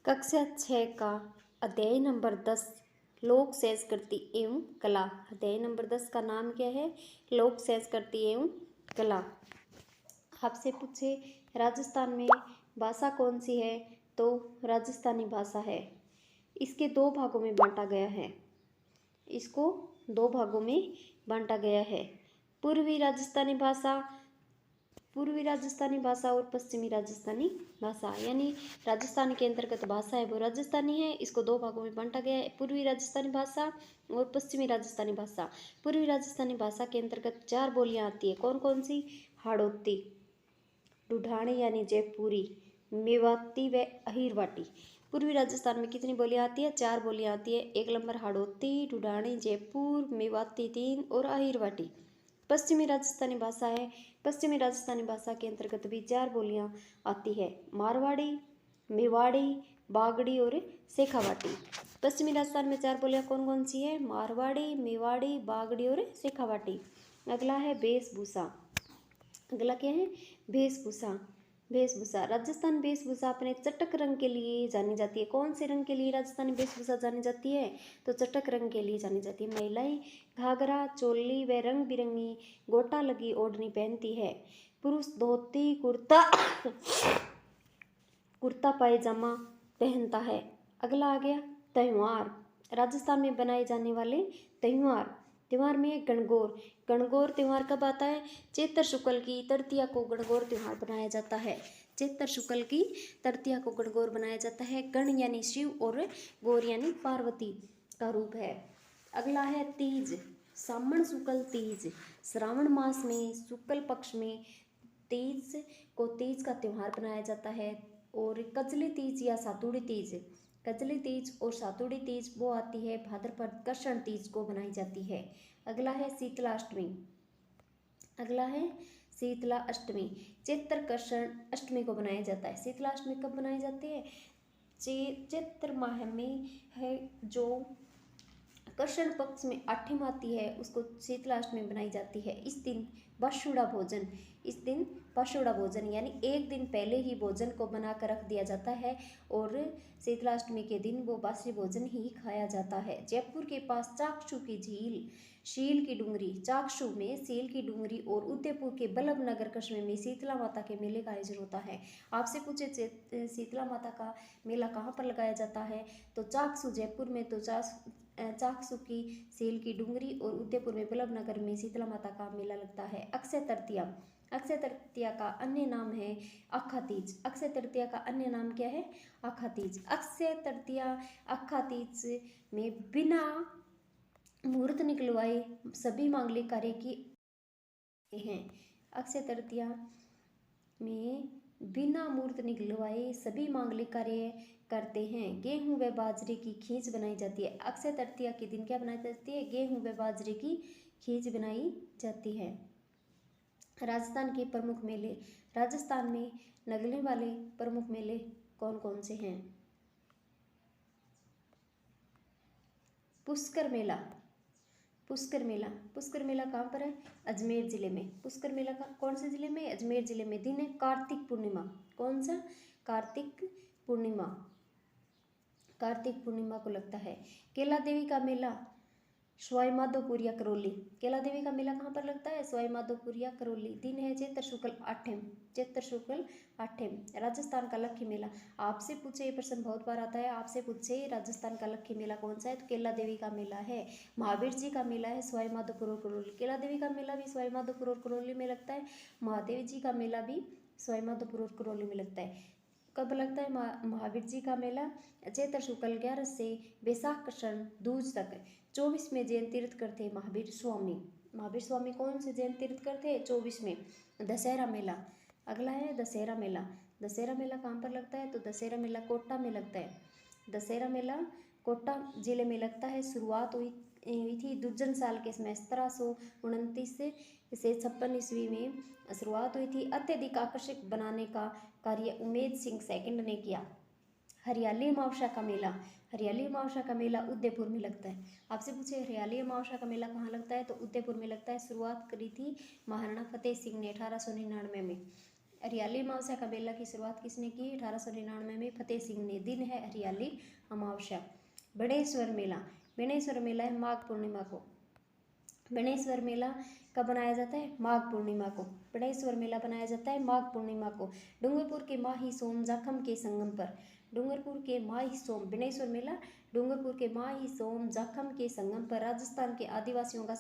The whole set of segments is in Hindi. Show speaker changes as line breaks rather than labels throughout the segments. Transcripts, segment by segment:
कक्षा 6 का अध्याय नंबर 10 लोक संस्कृति एवं कला। अध्याय नंबर 10 का नाम क्या है? लोक संस्कृति एवं कला। आपसे पूछे राजस्थान में भाषा कौन सी है? तो राजस्थानी भाषा है। इसके दो भागों में बांटा गया है। इसको दो भागों में बांटा गया है। पूर्वी राजस्थानी भाषा और पश्चिमी राजस्थानी भाषा, यानी राजस्थान के अंतर्गत भाषा है वो राजस्थानी है। इसको दो भागों में बांटा गया है, पूर्वी राजस्थानी भाषा और पश्चिमी राजस्थानी भाषा। पूर्वी राजस्थानी भाषा के अंतर्गत 4 बोलियां आती है। कौन कौन सी? हाड़ौती, ढूढानी यानी जयपुरी, मेवाती व अहिरवाटी। पूर्वी राजस्थान में कितनी बोलियां आती है? 4 बोलियां आती है। 1 नंबर हाड़ौती, ढूढानी, जयपुर, मेवाती 3 और अहिरवाटी। पश्चिमी राजस्थानी भाषा है। पश्चिमी राजस्थानी भाषा के अंतर्गत भी 4 बोलियां आती है, मारवाड़ी, मेवाड़ी, बागड़ी और शेखावाटी। पश्चिमी राजस्थान में 4 बोलियां कौन कौन सी है? मारवाड़ी, मेवाड़ी, बागड़ी और शेखावाटी। अगला है वेशभूषा। अगला क्या है? वेशभूषा। वेशभूषा, राजस्थान वेशभूषा अपने चटक रंग के लिए जानी जाती है। कौन से रंग के लिए राजस्थानी वेशभूषा जानी जाती है? तो चटक रंग के लिए जानी जाती है। महिलाएं घाघरा, चोली व रंग बिरंगी गोटा लगी ओढ़नी पहनती है। पुरुष धोती, कुर्ता पायजामा पहनता है। अगला आ गया त्यौहार। राजस्थान में बनाए जाने वाले त्योहार में गणगौर। गणगौर त्यौहार कब आता है? चैत्र शुक्ल की तृतीया को गणगौर त्यौहार बनाया जाता है। चैत्र शुक्ल की तृतीया को गणगौर बनाया जाता है। गण यानी शिव और गौर यानी पार्वती का रूप है। अगला है तीज। सामण शुक्ल तीज, श्रावण मास में शुक्ल पक्ष में तीज का त्यौहार बनाया जाता है। और कजली तीज या सातुड़ी तीज, कजली तीज और सातुड़ी तीज वो आती है भाद्रपद कृष्ण तीज को बनाई जाती है। अगला है शीतलाष्टमी। अगला है शीतला अष्टमी। चैत्र कृष्ण अष्टमी को बनाया जाता है। शीतलाष्टमी कब बनाई जाती है? चैत्र माह में है, जो कृष्ण पक्ष में 8वीं आती है उसको शीतलाष्टमी बनाई जाती है। इस दिन पशुड़ा भोजन यानी एक दिन पहले ही भोजन को बनाकर रख दिया जाता है और शीतलाष्टमी के दिन वो बासी भोजन ही खाया जाता है। जयपुर के पास चाकसू की झील, शील की डूंगरी, चाकसू में सील की डूंगरी और उदयपुर के बल्लभ नगर कस्बे में शीतला माता के मेले का आयोजन होता है। आपसे पूछे शीतला माता का मेला कहाँ पर लगाया जाता है? तो चाकसू जयपुर में, तो चाकसू की सील की डूंगरी और उदयपुर में बल्लभ नगर में शीतला माता का मेला लगता है। अक्षय तृतीया। अक्षय तृतीया का अन्य नाम है अखा तीज। अक्षय तृतीया का अन्य नाम क्या है? अखा तीज। अक्षय तृतीया अखा तीज में बिना मुहूर्त निकलवाए सभी मांगलिक कार्य की हैं। अक्षय तृतीया में बिना मुहूर्त निकलवाए सभी मांगलिक कार्य करते हैं। गेहूं व बाजरे की खींच बनाई जाती है। अक्षय तृतीया के दिन क्या बनाई जाती है? गेहूं व बाजरे की खींच बनाई जाती है। राजस्थान के प्रमुख मेले। राजस्थान में लगने वाले प्रमुख मेले कौन कौन से हैं? पुष्कर मेला। पुष्कर मेला कहाँ पर है? अजमेर जिले में। पुष्कर मेला का कौन से जिले में? अजमेर जिले में। दिन है कार्तिक पूर्णिमा। कौन सा? कार्तिक पूर्णिमा को लगता है। केला देवी का मेला सवाई माधोपुरिया करौली। केला देवी का मेला कहाँ पर लगता है? सवाई माधोपुरिया करौली। दिन है चैत्र शुक्ल आठम। राजस्थान का लक्खी मेला। आपसे पूछे, ये प्रश्न बहुत बार आता है, आपसे पूछे राजस्थान का लक्खी मेला कौन सा है? तो केला देवी का मेला है। महावीर जी का मेला है सवाई माधोपुर और करौली। केला देवी का मेला भी सवाई माधोपुर और करौली में लगता है। महादेव जी का मेला भी सवाई माधोपुर और करौली में लगता है। कब लगता है महावीर जी का मेला? चैत्र शुक्ल 11 से वैशाख कृष्ण दूज तक। 24 में जैन तीर्थ करते महावीर स्वामी कौन से जैन तीर्थ करते? 24 में। दशहरा मेला। अगला है दशहरा मेला। दशहरा मेला कहाँ पर लगता है? तो दशहरा मेला कोटा में लगता है। दशहरा मेला कोटा जिले में लगता है। शुरुआत हुई थी दुर्जन साल के समय 1729 से 56 ईस्वी में शुरुआत हुई थी। अत्यधिक आकर्षक बनाने का कार्य उमेद सिंह सेकंड ने किया। हरियाली अमावस्या का मेला। हरियाली अमावस्या का मेला उदयपुर में लगता है। आपसे पूछे हरियाली अमावस्या का मेला कहाँ लगता है? तो उदयपुर में लगता है। शुरुआत करी थी महाराणा फतेह सिंह ने 1899 में। हरियाली अमावस्या का मेला की शुरुआत किसने की? 1899 में फतेह सिंह ने। दिन है हरियाली अमावस्या। बेणेश्वर मेला, बेणेश्वर मेला है माघ पूर्णिमा को। बेणेश्वर मेला कब बनाया जाता है? माघ पूर्णिमा को। बेणेश्वर मेला बनाया जाता है माघ पूर्णिमा को। डूंगरपुर के माही सोम जाखम के संगम पर, डूंगरपुर के माही सोम, बेणेश्वर मेला डूंगरपुर के माही सोम जाखम के संगम पर राजस्थान के आदिवासियों का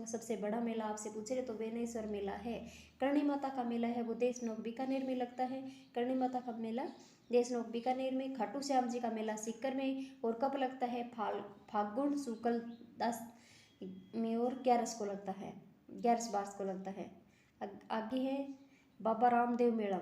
सबसे बड़ा मेला आपसे पूछे तो बेणेश्वर मेला है। करणी माता का मेला है वो देशनोक बीकानेर में लगता है। करणी माता का मेला देशनोक बीकानेर में। खाटू श्याम जी का मेला सीकर में। और कब लगता है? फाल्गुन शुक्ल 10 में और 11 को लगता है, 11-12 को लगता है। आगे है बाबा रामदेव मेला।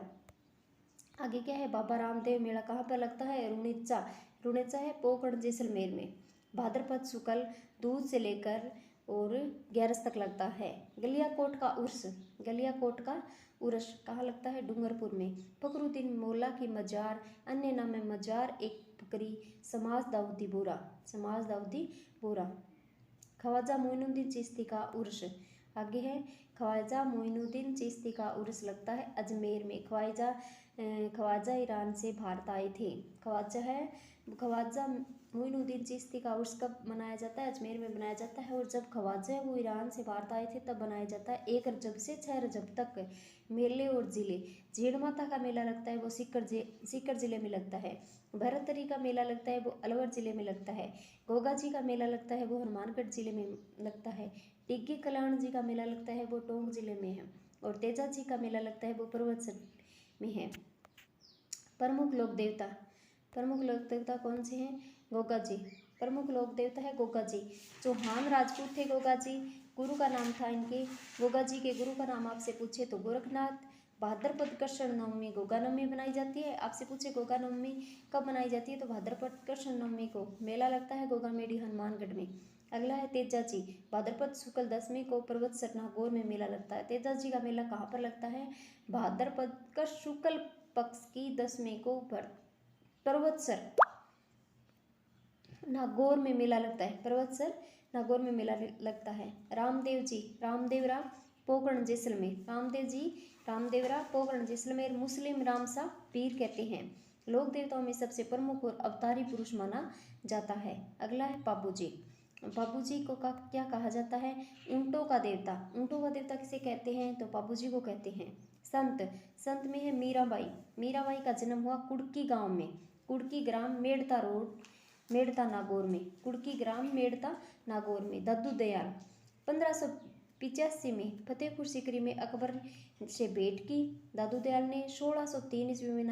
आगे क्या है? बाबा रामदेव मेला कहाँ पर लगता है? रुणेचा, रुणेचा है पोकरण जैसलमेर में। भाद्रपद शुक्ल दूध से लेकर और 11 तक लगता है। गलियाकोट का उर्स, गलियाकोट का उर्स कहाँ लगता है? डूंगरपुर में। फखरुद्दीन मौला की मजार, अन्य नाम है मजार एक बकरी, समाज दाऊदी बोरा, समाज दाऊदी बोरा। ख्वाजा मोइनुद्दीन चिश्ती का उर्स, आगे है ख्वाजा मोइनुद्दीन चिश्ती का उर्स लगता है अजमेर में। ख्वाजा ईरान से भारत आए थे। ख्वाजा मोइनुद्दीन चिश्ती का उर्स कब मनाया जाता है? अजमेर में बनाया जाता है। और जब ख्वाजा वो ईरान से भारत आए थे तब बनाया जाता है। 1 रजब से 6 रजब तक। मेले और जिले, झीड़ माता का मेला लगता है वो सीकर जिले में लगता है। भरतरी का मेला लगता है वो अलवर जिले में लगता है। गोगा जी का मेला लगता है वो हनुमानगढ़ जिले में लगता है। डिग्गी कल्याण जी का मेला लगता है वो टोंक जिले में है। और तेजा जी का मेला लगता है वो पर्वतसर में है। प्रमुख लोक देवता कौन से हैं? गोगा जी। प्रमुख लोक देवता है गोगा जी। चौहान राजपूत थे गोगा जी। गुरु का नाम था इनके, गोगा जी के गुरु का नाम आपसे पूछे तो गोरखनाथ। भाद्रपद कृष्ण नवमी गोगा नवमी बनाई जाती है। आपसे पूछे गोगा नवमी कब बनाई जाती है तो भाद्रपद कृष्ण नवमी को। मेला लगता है गोगा मेडी हनुमानगढ़ में। अगला है तेजा जी। भाद्रपद शुक्ल 10वीं को पर्वतसर नागौर में मेला लगता है। तेजा जी का मेला कहाँ पर लगता है? भाद्रपद का शुक्ल पक्ष की 10वीं को पर्वतसर नागौर में मेला लगता है। पर्वतसर नागौर में मेला लगता है। रामदेव जी, रामदेवरा पोकरण जैसलमेर, रामदेवरा पोकरण जैसलमेर। मुस्लिम रामसा पीर कहते हैं। लोक देवताओं में सबसे प्रमुख और अवतारी पुरुष माना जाता है। अगला है बाबूजी। बाबूजी को क्या कहा जाता है? ऊंटों का देवता। ऊंटों का देवता किसे कहते हैं? तो बाबूजी को कहते हैं। संत में है मीराबाई। मीराबाई का जन्म हुआ कुड़की गांव में, कुड़की ग्राम मेड़ता रोड, मेड़ता नागौर में, कुड़की ग्राम मेड़ता नागौर में। दादू दयाल 1585 में फतेहपुर सीकरी में अकबर से भेंट की। दादू दयाल ने 1603 ईस्वी में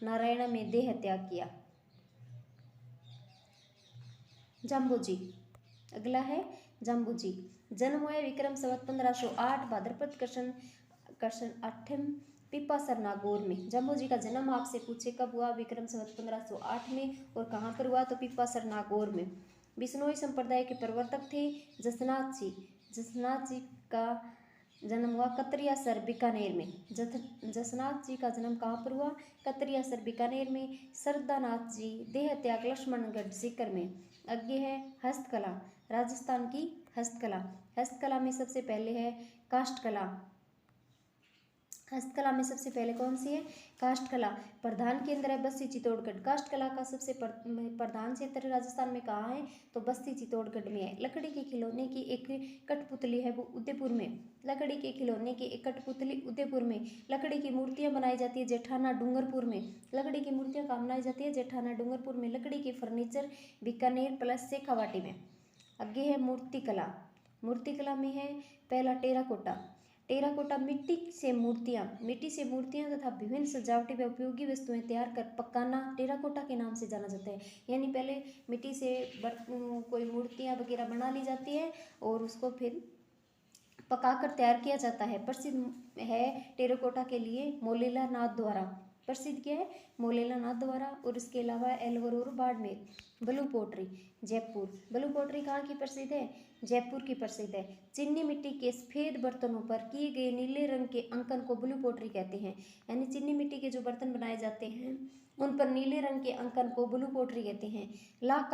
नारायणा में देह त्याग किया। जाम्बूजी, अगला है जाम्बूजी। जन्म हुआ विक्रम संवत 1508 भाद्रपद कृष्ण 8 पिपासर नागौर में। जाम्बूजी का जन्म आपसे पूछे कब हुआ? विक्रम संवत 1508 में। और कहाँ पर हुआ? तो पिपासर नागौर में। बिश्नोई संप्रदाय के प्रवर्तक थे जसनाथ जी। जसनाथ जी का जन्म हुआ कतरियासर बीकानेर में। जसनाथ जी का जन्म कहाँ पर हुआ? कतरियासर बीकानेर में। सरदानाथ जी देह त्याग लक्ष्मणगढ़ सीकर में। आगे है हस्तकला, राजस्थान की हस्तकला। हस्तकला में सबसे पहले है काष्ठकला। हस्तकला में सबसे पहले कौन सी है? काष्ठकला। प्रधान केंद्र है बस्ती चित्तौड़गढ़। काष्ठकला का सबसे प्रधान क्षेत्र राजस्थान में कहाँ है? तो बस्ती चित्तौड़गढ़ में है। लकड़ी के खिलौने की एक कठपुतली है वो उदयपुर में। लकड़ी के खिलौने की एक कठपुतली उदयपुर में। लकड़ी की मूर्तियां बनाई जाती है जेठाना डूंगरपुर में। लकड़ी की मूर्तियां कहाँ बनाई जाती है? जेठाना डूंगरपुर में। लकड़ी के फर्नीचर बीकानेर प्लस शेखावाटी में। आगे है मूर्तिकला। मूर्तिकला में है पहला टेराकोटा। टेराकोटा मिट्टी से मूर्तियां तथा विभिन्न सजावटी व उपयोगी वस्तुएं तैयार कर पकाना टेराकोटा के नाम से जाना जाता है। यानी पहले मिट्टी से कोई मूर्तियां वगैरह बना ली जाती है और उसको फिर पकाकर तैयार किया जाता है। प्रसिद्ध है टेराकोटा के लिए मोलेला नाथ द्वारा। प्रसिद्ध क्या है? मोलेला नाथ द्वारा। और इसके अलावा एल्वर और Barmer. Blue pottery Jaipur. Blue pottery कहाँ की प्रसिद्ध है? जयपुर की प्रसिद्ध है। चीनी मिट्टी के सफ़ेद बर्तनों पर किए गए नीले रंग के अंकन को ब्लू पोट्री कहते हैं। यानी चीनी मिट्टी के जो बर्तन बनाए जाते हैं उन पर नीले रंग के अंकन को ब्लू पोट्री कहते हैं। लाख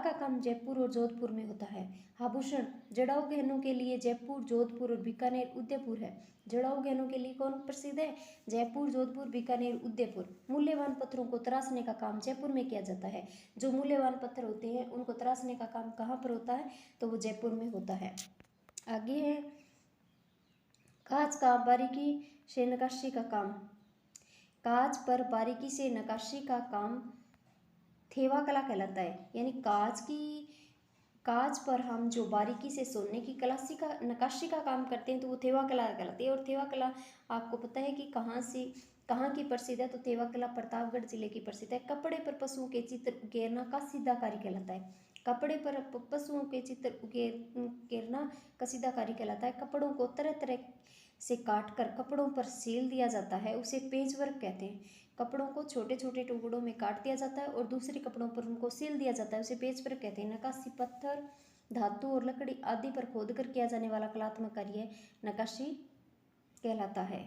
का काम जयपुर और जोधपुर में होता है। आभूषण, जड़ाऊ गहनों के लिए जयपुर, जोधपुर और बीकानेर, उदयपुर है। जड़ाऊ गहनों के लिए कौन प्रसिद्ध है? जयपुर, जोधपुर, बीकानेर, उदयपुर। मूल्यवान पत्थरों को तराशने का काम जयपुर में किया जाता है। जो मूल्यवान पत्थर होते हैं उनको तराशने का काम कहाँ पर होता है? तो वो जयपुर में होता है। आगे है कांच का बारीकी से नक्काशी का काम। कांच पर बारीकी से नक्काशी का काम थेवा कला कहलाता है। यानी कांच पर हम जो बारीकी से सोने की नक्काशी का काम करते हैं तो वो थेवा कला कहलाती है। और थेवा कला आपको पता है कि कहाँ की प्रसिद्ध है? तो थेवा कला प्रतापगढ़ जिले की प्रसिद्ध है। कपड़े पर पशुओं के चित्र उकेरना कसीदाकारी कहलाता है। कपड़े पर पशुओं के चित्र उकेरना कसीदाकारी कहलाता है। कपड़ों को तरह तरह से काटकर कपड़ों पर सील दिया जाता है, उसे पेच वर्क कहते हैं। कपड़ों को छोटे छोटे टुकड़ों में काट दिया जाता है और दूसरे कपड़ों पर उनको सील दिया जाता है, उसे पेच वर्क कहते हैं। नक्काशी पत्थर, धातु और लकड़ी आदि पर खोद कर किया जाने वाला कलात्मक कार्य नक्काशी कहलाता है।